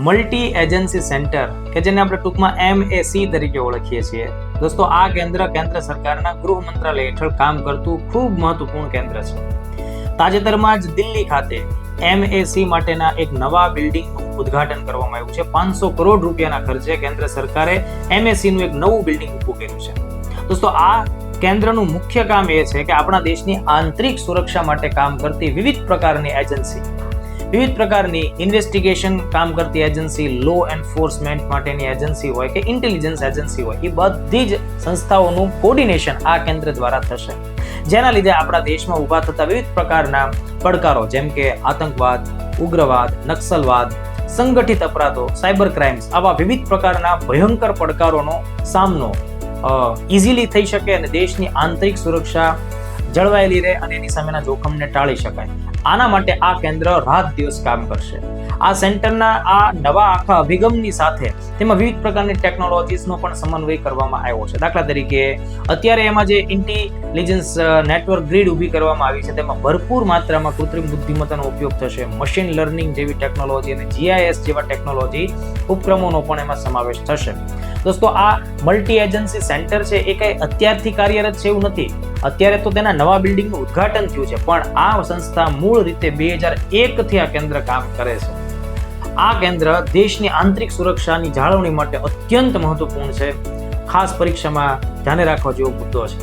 Multi agency centre કે જેને આપણે ટૂંકમાં MAC તરીકે ઓળખીએ છીએ. દોસ્તો, આ કેન્દ્ર કેન્દ્ર સરકારના ગૃહ મંત્રાલય હેઠળ કામ કરતું ખૂબ મહત્વપૂર્ણ કેન્દ્ર છે. તાજેતરમાં જ દિલ્હી ખાતે MAC માટેના એક નવા બિલ્ડિંગનું ઉદ્ઘાટન કરવામાં આવ્યું છે. 500 કરોડ રૂપિયાના ખર્ચે કેન્દ્ર સરકારે MAC નું એક નવું બિલ્ડિંગ ઊભું કર્યું છે. દોસ્તો, આ કેન્દ્રનું મુખ્ય કામ એ છે કે આપણા દેશની આંતરિક સુરક્ષા માટે કામ કરતી વિવિધ પ્રકારની એજન્સી, વિવિધ પ્રકારની ઇન્વેસ્ટિગેશન કામ કરતી એજન્સી, લો એન્ફોર્સમેન્ટ માટેની એજન્સી હોય કે ઇન્ટેલિજન્સ એજન્સી હોય, એ બધી જ સંસ્થાઓનું કોર્ડિનેશન આ કેન્દ્ર દ્વારા થશે. જેના લીધે આપણા દેશમાં ઊભા થતા વિવિધ પ્રકારના પડકારો જેમ કે આતંકવાદ, ઉગ્રવાદ, નક્સલવાદ, સંગઠિત અપરાધો, સાયબર ક્રાઇમ્સ, આવા વિવિધ પ્રકારના ભયંકર પડકારોનો સામનો ઇઝીલી થઈ શકે અને દેશની આંતરિક સુરક્ષા જળવાયેલી રહે અને એની સામેના જોખમને ટાળી શકાય. આના માટે આ કેન્દ્ર રાત દિવસ કામ કરશે. આ સેન્ટરના આ નવા આખા અભિગમની સાથે તેમાં વિવિધ પ્રકારની ટેકનોલોજીસનો પણ સમન્વય કરવામાં આવ્યો છે. દાખલા તરીકે અત્યારે એમાં જે ઇન્ટેલિજન્સ નેટવર્ક ગ્રીડ ઊભી કરવામાં આવી છે તેમાં ભરપૂર માત્રામાં કૃત્રિમ બુદ્ધિમત્તાનો ઉપયોગ થશે. મશીન લર્નિંગ જેવી ટેકનોલોજી અને GIS જેવા ટેકનોલોજી ઉપક્રમોનો પણ એમાં સમાવેશ થશે. દોસ્તો, આ મલ્ટી એજન્સી સેન્ટર છે એ કઈ અત્યારથી કાર્યરત છે એવું નથી. અત્યારે તો તેના નવા બિલ્ડિંગનું ઉદ્ઘાટન થયું છે, પણ આ સંસ્થા મૂળ રીતે 2001 થી આ કેન્દ્ર કામ કરે છે. આ કેન્દ્ર દેશની આંતરિક સુરક્ષાની જાળવણી માટે અત્યંત મહત્વપૂર્ણ છે. ખાસ પરીક્ષામાં ધ્યાને રાખવા જેવો મુદ્દો છે.